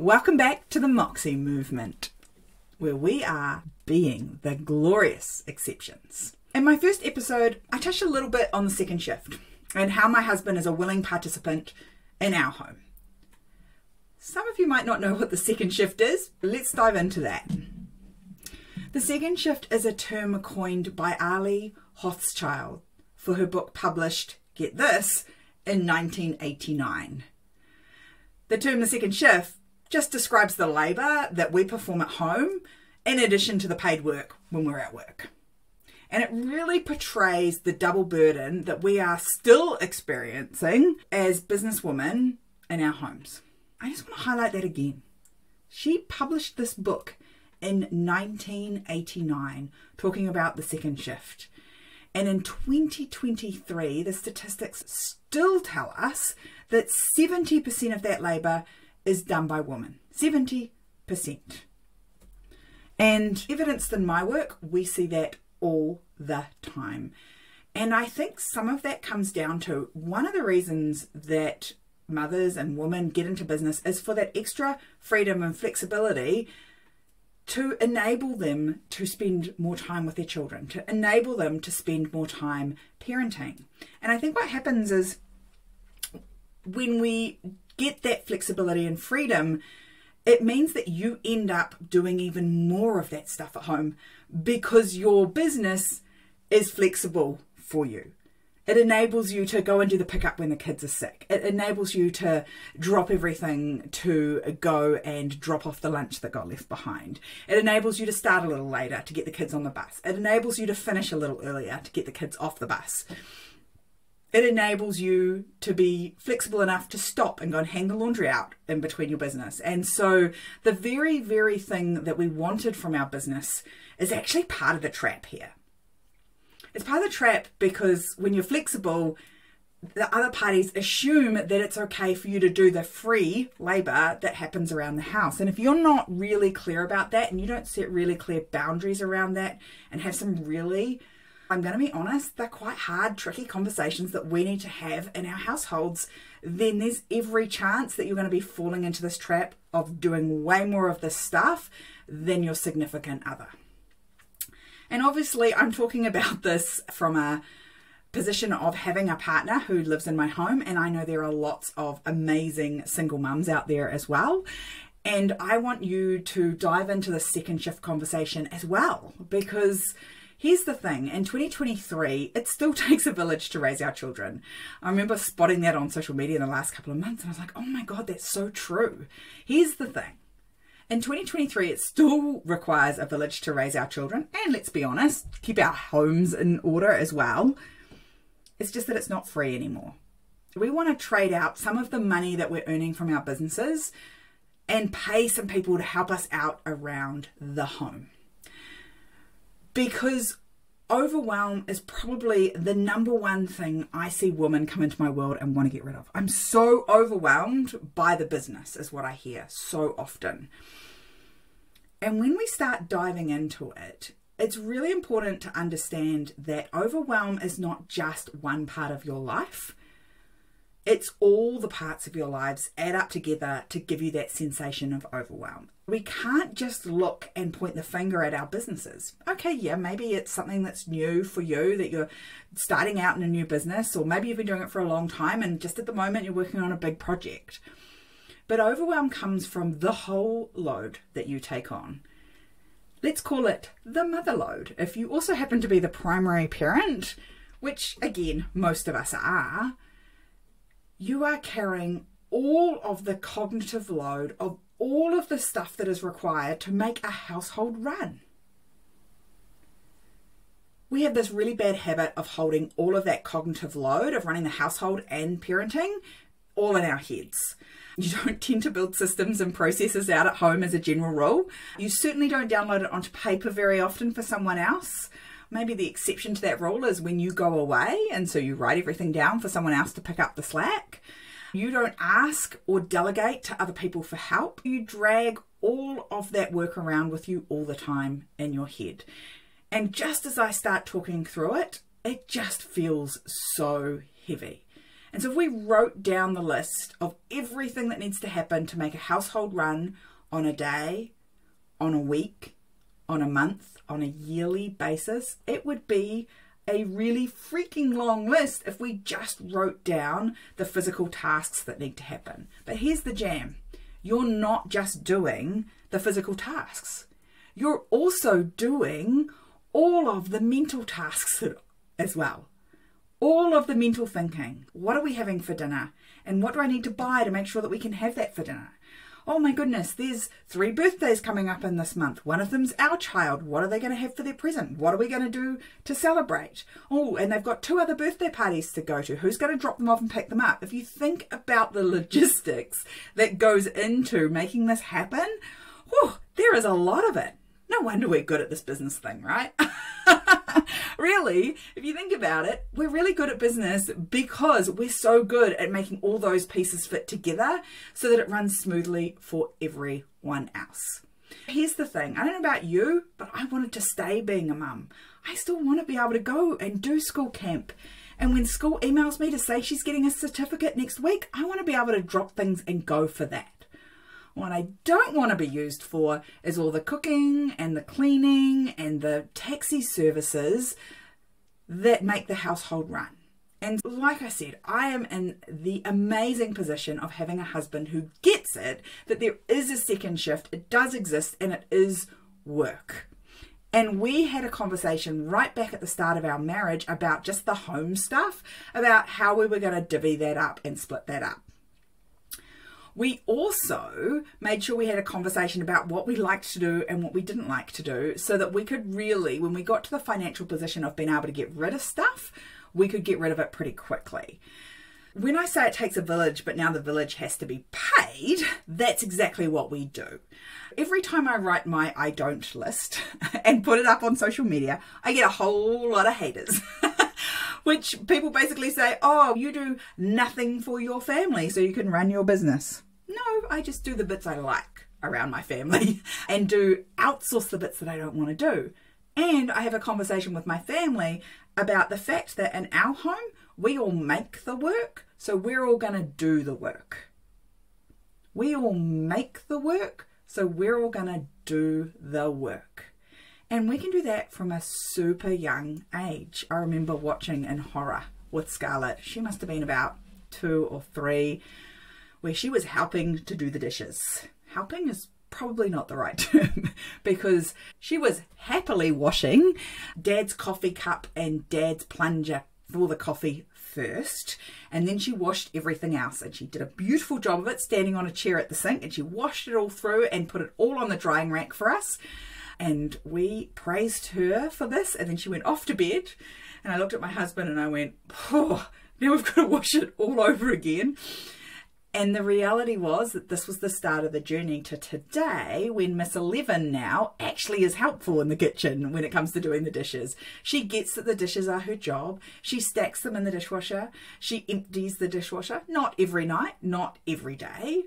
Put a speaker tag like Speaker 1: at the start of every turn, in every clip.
Speaker 1: Welcome back to the Moxie Movement, where we are being the glorious exceptions. In my first episode, I touched a little bit on the second shift and how my husband is a willing participant in our home. Some of you might not know what the second shift is. Let's dive into that. The second shift is a term coined by Ali Hochschild for her book published, get this, in 1989. The term the second shift just describes the labour that we perform at home in addition to the paid work when we're at work. And it really portrays the double burden that we are still experiencing as businesswomen in our homes. I just want to highlight that again. She published this book in 1989 talking about the second shift. And in 2023, the statistics still tell us that 70% of that labour is done by women. 70%. And evidenced in my work, we see that all the time. And I think some of that comes down to one of the reasons that mothers and women get into business is for that extra freedom and flexibility to enable them to spend more time with their children, to enable them to spend more time parenting. And I think what happens is when we get that flexibility and freedom, it means that you end up doing even more of that stuff at home because your business is flexible for you. It enables you to go and do the pickup when the kids are sick. It enables you to drop everything to go and drop off the lunch that got left behind. It enables you to start a little later to get the kids on the bus. It enables you to finish a little earlier to get the kids off the bus. It enables you to be flexible enough to stop and go and hang the laundry out in between your business. And so the very, very thing that we wanted from our business is actually part of the trap here. It's part of the trap because when you're flexible, the other parties assume that it's okay for you to do the free labour that happens around the house. And if you're not really clear about that and you don't set really clear boundaries around that and have some really, I'm going to be honest, they're quite hard, tricky conversations that we need to have in our households, then there's every chance that you're going to be falling into this trap of doing way more of this stuff than your significant other. And obviously I'm talking about this from a position of having a partner who lives in my home, and I know there are lots of amazing single mums out there as well. And I want you to dive into the second shift conversation as well, because here's the thing, in 2023, it still takes a village to raise our children. I remember spotting that on social media in the last couple of months, and I was like, oh my God, that's so true. Here's the thing. In 2023, it still requires a village to raise our children, and let's be honest, keep our homes in order as well. It's just that it's not free anymore. We want to trade out some of the money that we're earning from our businesses and pay some people to help us out around the home. Because overwhelm is probably the number one thing I see women come into my world and want to get rid of. I'm so overwhelmed by the business is what I hear so often. And when we start diving into it, it's really important to understand that overwhelm is not just one part of your life. It's all the parts of your lives add up together to give you that sensation of overwhelm. We can't just look and point the finger at our businesses. Okay, yeah, maybe it's something that's new for you, that you're starting out in a new business, or maybe you've been doing it for a long time and just at the moment you're working on a big project. But overwhelm comes from the whole load that you take on. Let's call it the mother load. If you also happen to be the primary parent, which again, most of us are, you are carrying all of the cognitive load of all of the stuff that is required to make a household run. We have this really bad habit of holding all of that cognitive load of running the household and parenting all in our heads. You don't tend to build systems and processes out at home as a general rule. You certainly don't download it onto paper very often for someone else. Maybe the exception to that rule is when you go away and so you write everything down for someone else to pick up the slack. You don't ask or delegate to other people for help. You drag all of that work around with you all the time in your head. And just as I start talking through it, it just feels so heavy. And so if we wrote down the list of everything that needs to happen to make a household run on a day, on a week, on a month, on a yearly basis, it would be a really freaking long list if we just wrote down the physical tasks that need to happen. But here's the jam. You're not just doing the physical tasks. You're also doing all of the mental tasks as well. All of the mental thinking. What are we having for dinner? And what do I need to buy to make sure that we can have that for dinner? Oh my goodness, there's 3 birthdays coming up in this month. One of them's our child. What are they going to have for their present? What are we going to do to celebrate? Oh, and they've got 2 other birthday parties to go to. Who's going to drop them off and pick them up? If you think about the logistics that goes into making this happen, whew, there is a lot of it. No wonder we're good at this business thing, right? Really, if you think about it, we're really good at business because we're so good at making all those pieces fit together so that it runs smoothly for everyone else. Here's the thing. I don't know about you, but I wanted to stay being a mum. I still want to be able to go and do school camp. And when school emails me to say she's getting a certificate next week, I want to be able to drop things and go for that. What I don't want to be used for is all the cooking and the cleaning and the taxi services that make the household run. And like I said, I am in the amazing position of having a husband who gets it, that there is a second shift, it does exist, and it is work. And we had a conversation right back at the start of our marriage about just the home stuff, about how we were going to divvy that up and split that up. We also made sure we had a conversation about what we liked to do and what we didn't like to do so that we could really, when we got to the financial position of being able to get rid of stuff, we could get rid of it pretty quickly. When I say it takes a village, but now the village has to be paid, that's exactly what we do. Every time I write my I don't list and put it up on social media, I get a whole lot of haters. Which people basically say, oh, you do nothing for your family so you can run your business. No, I just do the bits I like around my family and do outsource the bits that I don't want to do. And I have a conversation with my family about the fact that in our home, we all make the work, so we're all going to do the work. We all make the work, so we're all going to do the work. And we can do that from a super young age. I remember watching in horror with Scarlett. She must have been about 2 or 3, where she was helping to do the dishes. Helping is probably not the right term because she was happily washing Dad's coffee cup and Dad's plunger for the coffee first, and then she washed everything else, and she did a beautiful job of it standing on a chair at the sink, and she washed it all through and put it all on the drying rack for us. And we praised her for this, and then she went off to bed, and I looked at my husband and I went, oh, now we've got to wash it all over again. And the reality was that this was the start of the journey to today, when Miss 11 now actually is helpful in the kitchen when it comes to doing the dishes. She gets that the dishes are her job. She stacks them in the dishwasher. She empties the dishwasher, not every night, not every day.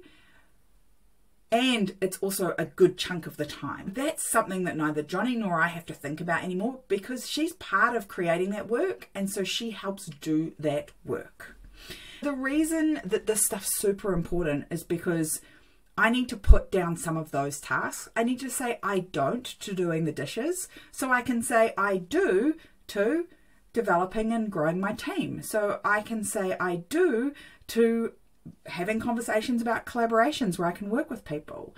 Speaker 1: And it's also a good chunk of the time. That's something that neither Johnny nor I have to think about anymore because she's part of creating that work, and so she helps do that work. The reason that this stuff's super important is because I need to put down some of those tasks. I need to say I don't to doing the dishes, so I can say I do to developing and growing my team. So I can say I do to having conversations about collaborations where I can work with people.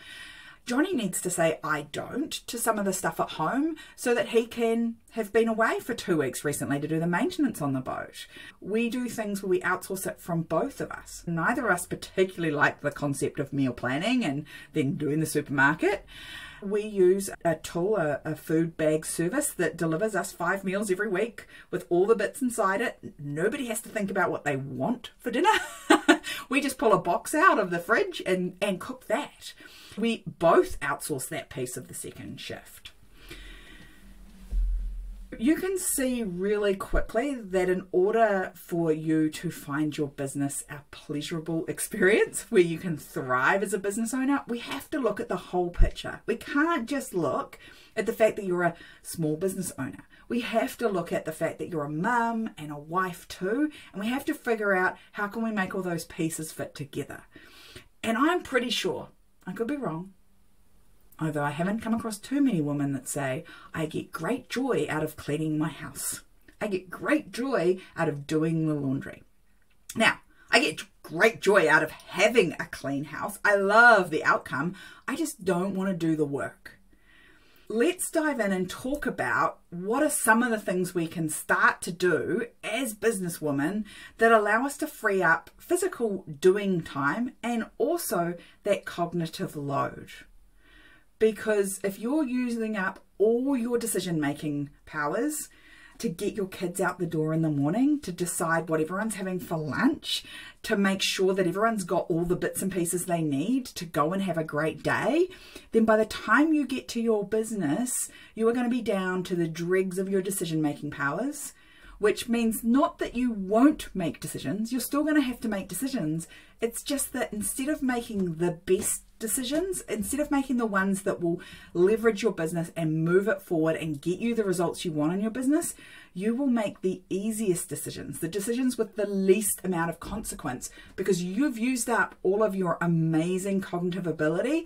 Speaker 1: Johnny needs to say I don't to some of the stuff at home so that he can have been away for 2 weeks recently to do the maintenance on the boat. We do things where we outsource it from both of us. Neither of us particularly like the concept of meal planning and then doing the supermarket. We use a tool, a food bag service that delivers us 5 meals every week with all the bits inside it. Nobody has to think about what they want for dinner. We just pull a box out of the fridge and cook that. We both outsource that piece of the second shift. You can see really quickly that in order for you to find your business a pleasurable experience where you can thrive as a business owner, we have to look at the whole picture. We can't just look at the fact that you're a small business owner. We have to look at the fact that you're a mum and a wife too, and we have to figure out how can we make all those pieces fit together. And I'm pretty sure, I could be wrong, although I haven't come across too many women that say, I get great joy out of cleaning my house. I get great joy out of doing the laundry. Now, I get great joy out of having a clean house. I love the outcome. I just don't want to do the work. Let's dive in and talk about what are some of the things we can start to do as businesswomen that allow us to free up physical doing time and also that cognitive load. Because if you're using up all your decision-making powers to get your kids out the door in the morning, to decide what everyone's having for lunch, to make sure that everyone's got all the bits and pieces they need to go and have a great day, then by the time you get to your business, you are going to be down to the dregs of your decision-making powers, which means not that you won't make decisions. You're still going to have to make decisions. It's just that instead of making the best decisions, instead of making the ones that will leverage your business and move it forward and get you the results you want in your business, you will make the easiest decisions, the decisions with the least amount of consequence, because you've used up all of your amazing cognitive ability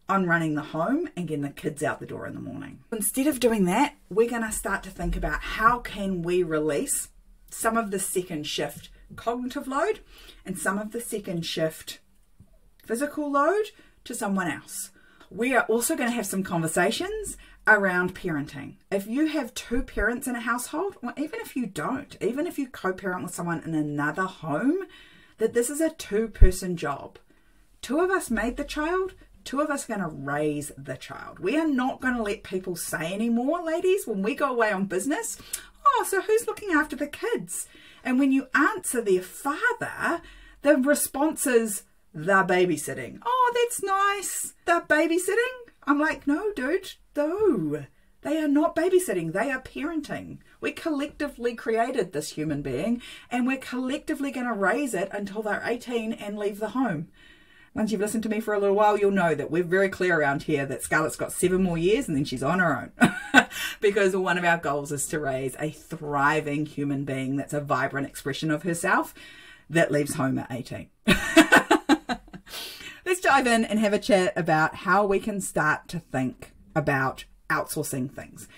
Speaker 1: on running the home and getting the kids out the door in the morning. Instead of doing that, we're going to start to think about how can we release some of the second shift cognitive load and some of the second shift physical load to someone else. We are also going to have some conversations around parenting. If you have two parents in a household, or even if you don't, even if you co-parent with someone in another home, that this is a two-person job. Two of us made the child, two of us are going to raise the child. We are not going to let people say anymore, ladies, when we go away on business, oh, so who's looking after the kids? And when you answer their father, the response is, they're babysitting. Oh, that's nice. They're babysitting? I'm like, no, dude, no. They are not babysitting. They are parenting. We collectively created this human being and we're collectively going to raise it until they're 18 and leave the home. Once you've listened to me for a little while, you'll know that we're very clear around here that Scarlett's got 7 more years and then she's on her own. Because one of our goals is to raise a thriving human being that's a vibrant expression of herself that leaves home at 18. Let's dive in and have a chat about how we can start to think about outsourcing things.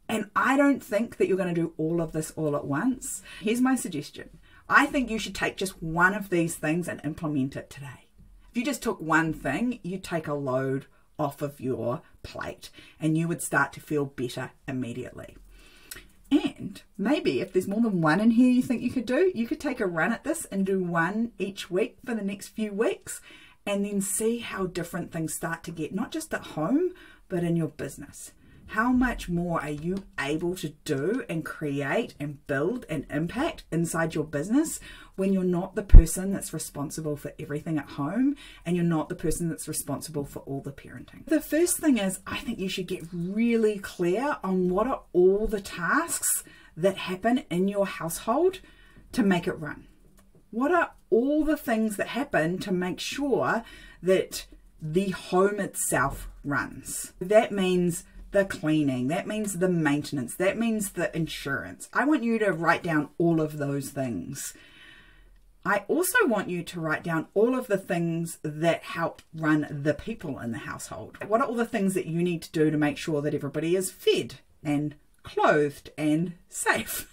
Speaker 1: And I don't think that you're going to do all of this all at once. Here's my suggestion. I think you should take just one of these things and implement it today. If you just took one thing, you'd take a load off of your plate and you would start to feel better immediately. And maybe if there's more than one in here you think you could do, you could take a run at this and do one each week for the next few weeks and then see how different things start to get, not just at home, but in your business. How much more are you able to do and create and build and impact inside your business when you're not the person that's responsible for everything at home and you're not the person that's responsible for all the parenting? The first thing is, I think you should get really clear on what are all the tasks that happen in your household to make it run. What are all the things that happen to make sure that the home itself runs? That means the cleaning, that means the maintenance, that means the insurance. I want you to write down all of those things. I also want you to write down all of the things that help run the people in the household. What are all the things that you need to do to make sure that everybody is fed and clothed and safe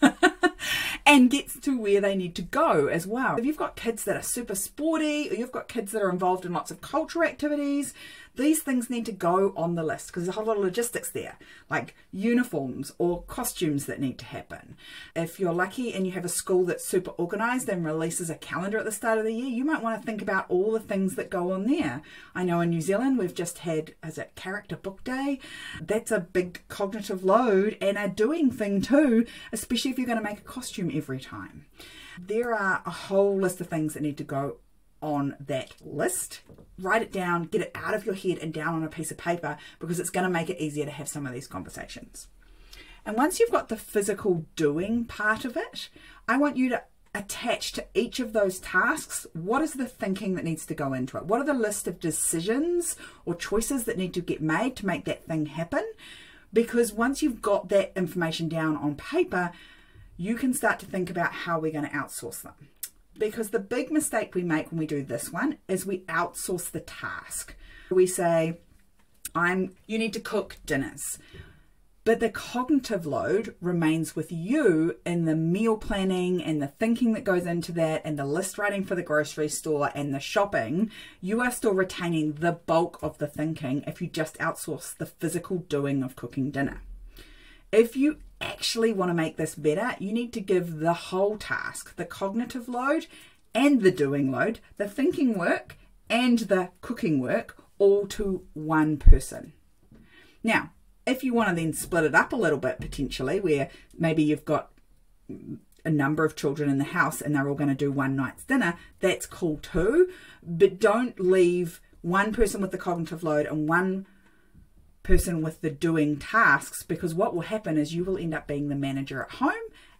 Speaker 1: and gets to where they need to go as well? If you've got kids that are super sporty or you've got kids that are involved in lots of cultural activities, these things need to go on the list because there's a whole lot of logistics there, like uniforms or costumes that need to happen. If you're lucky and you have a school that's super organized and releases a calendar at the start of the year, you might want to think about all the things that go on there. I know in New Zealand we've just had, is it Character Book Day? That's a big cognitive load and a doing thing too, especially if you're going to make a costume every time. There are a whole list of things that need to go on that list. Write it down, get it out of your head and down on a piece of paper because it's going to make it easier to have some of these conversations. And once you've got the physical doing part of it, I want you to attach to each of those tasks, what is the thinking that needs to go into it? What are the list of decisions or choices that need to get made to make that thing happen? Because once you've got that information down on paper, you can start to think about how we're going to outsource them. Because the big mistake we make when we do this one is we outsource the task. We say, you need to cook dinners. But the cognitive load remains with you in the meal planning and the thinking that goes into that and the list writing for the grocery store and the shopping. You are still retaining the bulk of the thinking if you just outsource the physical doing of cooking dinner. If you actually want to make this better, you need to give the whole task, the cognitive load and the doing load, the thinking work and the cooking work, all to one person. Now, if you want to then split it up a little bit potentially, where maybe you've got a number of children in the house and they're all going to do one night's dinner, that's cool too. But don't leave one person with the cognitive load and one person with the doing tasks, because what will happen is you will end up being the manager at home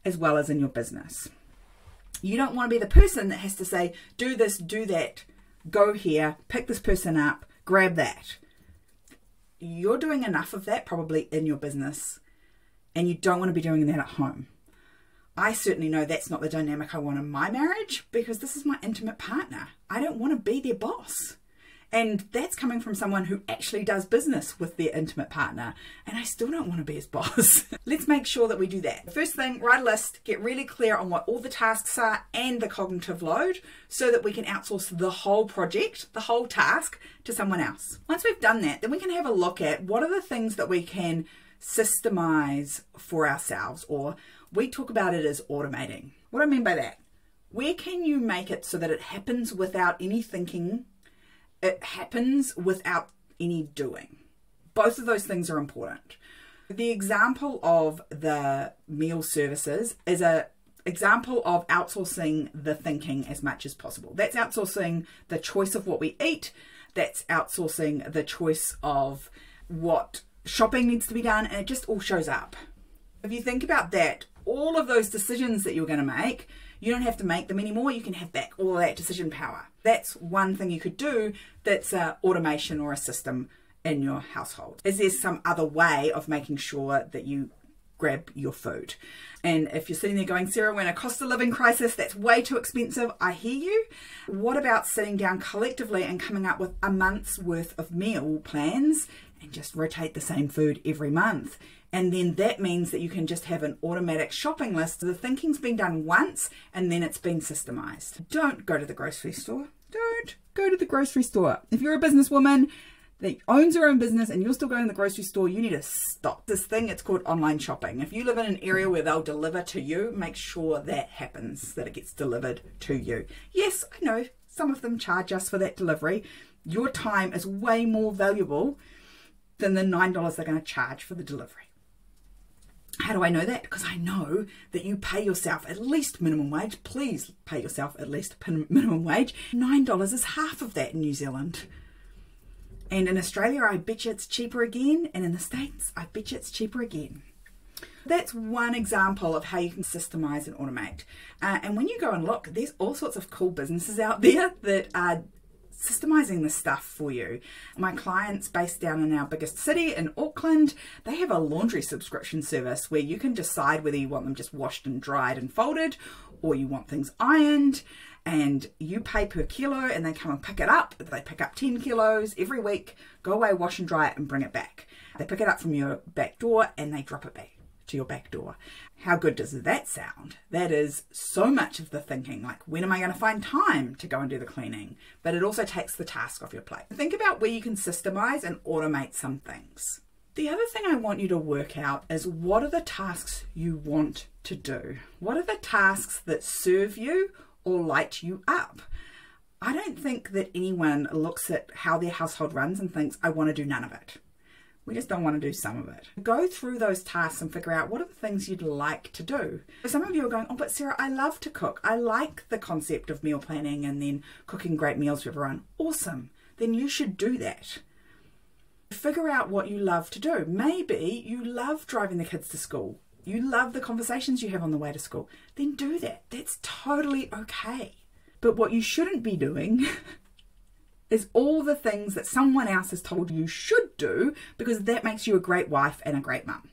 Speaker 1: as well as in your business. You don't want to be the person that has to say, do this, do that, go here, pick this person up, grab that. You're doing enough of that probably in your business, and you don't want to be doing that at home. I certainly know that's not the dynamic I want in my marriage, because this is my intimate partner. I don't want to be their boss. And that's coming from someone who actually does business with their intimate partner, and I still don't want to be his boss. Let's make sure that we do that. First thing, write a list, get really clear on what all the tasks are and the cognitive load so that we can outsource the whole project, the whole task, to someone else. Once we've done that, then we can have a look at what are the things that we can systemize for ourselves, or we talk about it as automating. What do I mean by that? Where can you make it so that it happens without any thinking? It happens without any doing. Both of those things are important. The example of the meal services is an example of outsourcing the thinking as much as possible. That's outsourcing the choice of what we eat. That's outsourcing the choice of what shopping needs to be done, and it just all shows up. If you think about that, all of those decisions that you're going to make, you don't have to make them anymore. You can have back all of that decision power. That's one thing you could do that's automation or a system in your household. Is there some other way of making sure that you grab your food? And if you're sitting there going, Sarah, we're in a cost of living crisis, that's way too expensive. I hear you. What about sitting down collectively and coming up with a month's worth of meal plans and just rotate the same food every month? And then that means that you can just have an automatic shopping list. The thinking's been done once and then it's been systemized. Don't go to the grocery store. Don't go to the grocery store. If you're a businesswoman that owns her own business and you're still going to the grocery store, you need to stop this thing. It's called online shopping. If you live in an area where they'll deliver to you, make sure that happens, that it gets delivered to you. Yes, I know some of them charge us for that delivery. Your time is way more valuable than the $9 they're going to charge for the delivery. How do I know that? Because I know that you pay yourself at least minimum wage. Please pay yourself at least minimum wage. $9 is half of that in New Zealand. And in Australia, I bet you it's cheaper again. And in the States, I bet you it's cheaper again. That's one example of how you can systemize and automate. And when you go and look, there's all sorts of cool businesses out there that are systemizing this stuff for you. My clients based down in our biggest city in Auckland, they have a laundry subscription service where you can decide whether you want them just washed and dried and folded, or you want things ironed, and you pay per kilo and they come and pick it up. They pick up 10 kilos every week, go away, wash and dry it and bring it back. They pick it up from your back door and they drop it back to your back door. How good does that sound? That is so much of the thinking, like when am I going to find time to go and do the cleaning? But it also takes the task off your plate. Think about where you can systemize and automate some things. The other thing I want you to work out is what are the tasks you want to do? What are the tasks that serve you or light you up? I don't think that anyone looks at how their household runs and thinks, I want to do none of it. We just don't want to do some of it. Go through those tasks and figure out what are the things you'd like to do. Some of you are going, oh, but Sarah, I love to cook. I like the concept of meal planning and then cooking great meals for everyone. Awesome. Then you should do that. Figure out what you love to do. Maybe you love driving the kids to school. You love the conversations you have on the way to school. Then do that. That's totally okay. But what you shouldn't be doing is all the things that someone else has told you should do, because that makes you a great wife and a great mum.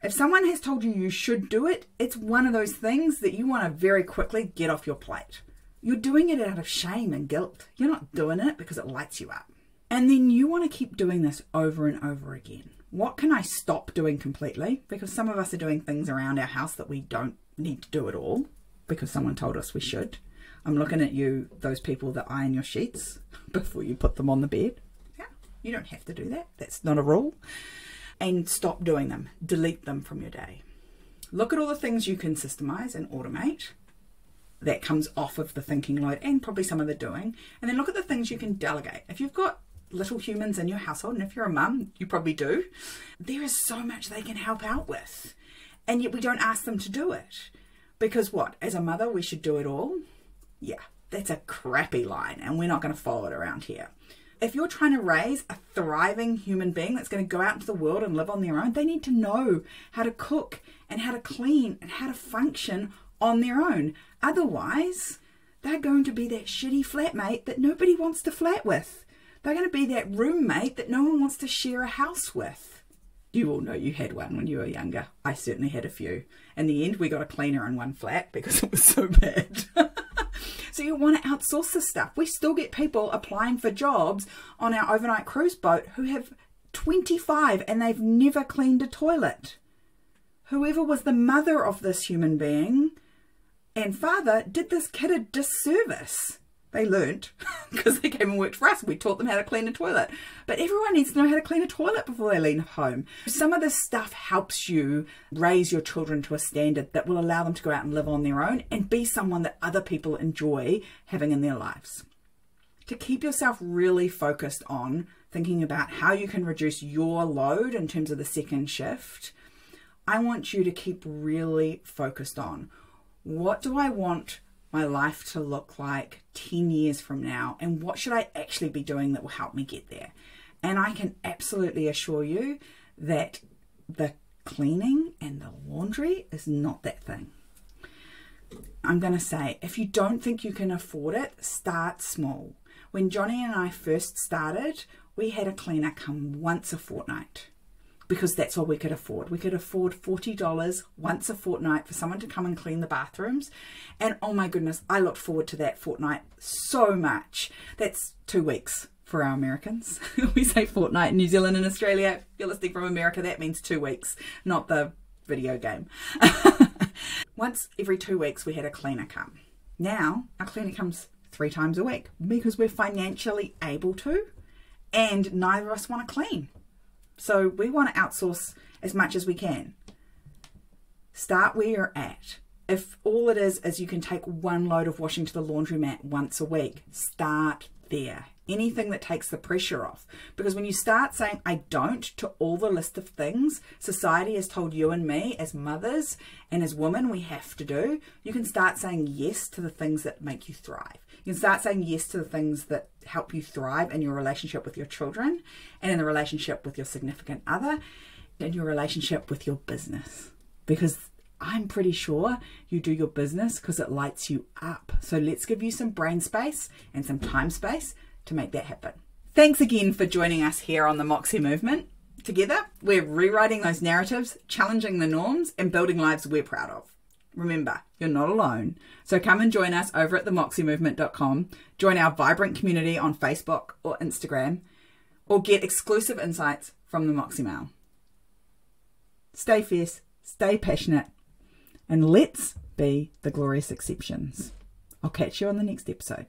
Speaker 1: If someone has told you you should do it, it's one of those things that you want to very quickly get off your plate. You're doing it out of shame and guilt. You're not doing it because it lights you up. And then you want to keep doing this over and over again. What can I stop doing completely? Because some of us are doing things around our house that we don't need to do at all because someone told us we should. I'm looking at you, those people that iron your sheets before you put them on the bed. Yeah, you don't have to do that. That's not a rule. And stop doing them. Delete them from your day. Look at all the things you can systemize and automate. That comes off of the thinking load and probably some of the doing. And then look at the things you can delegate. If you've got little humans in your household, and if you're a mum, you probably do, there is so much they can help out with. And yet we don't ask them to do it. Because what? As a mother, we should do it all? Yeah, that's a crappy line, and we're not going to follow it around here. If you're trying to raise a thriving human being that's going to go out into the world and live on their own, they need to know how to cook and how to clean and how to function on their own. Otherwise, they're going to be that shitty flatmate that nobody wants to flat with. They're going to be that roommate that no one wants to share a house with. You all know you had one when you were younger. I certainly had a few. In the end, we got a cleaner in one flat because it was so bad. So you want to outsource this stuff. We still get people applying for jobs on our overnight cruise boat who have 25 and they've never cleaned a toilet. Whoever was the mother of this human being and father did this kid a disservice. They learnt because they came and worked for us. We taught them how to clean a toilet. But everyone needs to know how to clean a toilet before they leave home. Some of this stuff helps you raise your children to a standard that will allow them to go out and live on their own and be someone that other people enjoy having in their lives. To keep yourself really focused on thinking about how you can reduce your load in terms of the second shift, I want you to keep really focused on, what do I want my life to look like 10 years from now, and what should I actually be doing that will help me get there? And I can absolutely assure you that the cleaning and the laundry is not that thing. I'm going to say, if you don't think you can afford it, start small. When Johnny and I first started, we had a cleaner come once a fortnight, because that's all we could afford. We could afford $40 once a fortnight for someone to come and clean the bathrooms. And oh my goodness, I looked forward to that fortnight so much. That's 2 weeks for our Americans. We say fortnight in New Zealand and Australia. If you're listening from America, that means 2 weeks, not the video game. Once every 2 weeks, we had a cleaner come. Now, our cleaner comes 3 times a week because we're financially able to, and neither of us want to clean. So we want to outsource as much as we can. Start where you're at. If all it is you can take 1 load of washing to the laundromat once a week, start there. Anything that takes the pressure off. Because when you start saying, I don't, to all the list of things society has told you and me as mothers and as women we have to do, you can start saying yes to the things that make you thrive. You can start saying yes to the things that help you thrive in your relationship with your children and in the relationship with your significant other and your relationship with your business. Because I'm pretty sure you do your business because it lights you up. So let's give you some brain space and some time space to make that happen. Thanks again for joining us here on the Moxie Movement. Together, we're rewriting those narratives, challenging the norms, and building lives we're proud of. Remember, you're not alone. So come and join us over at themoxiemovement.com. Join our vibrant community on Facebook or Instagram, or get exclusive insights from the Moxie Mail. Stay fierce, stay passionate, and let's be the glorious exceptions. I'll catch you on the next episode.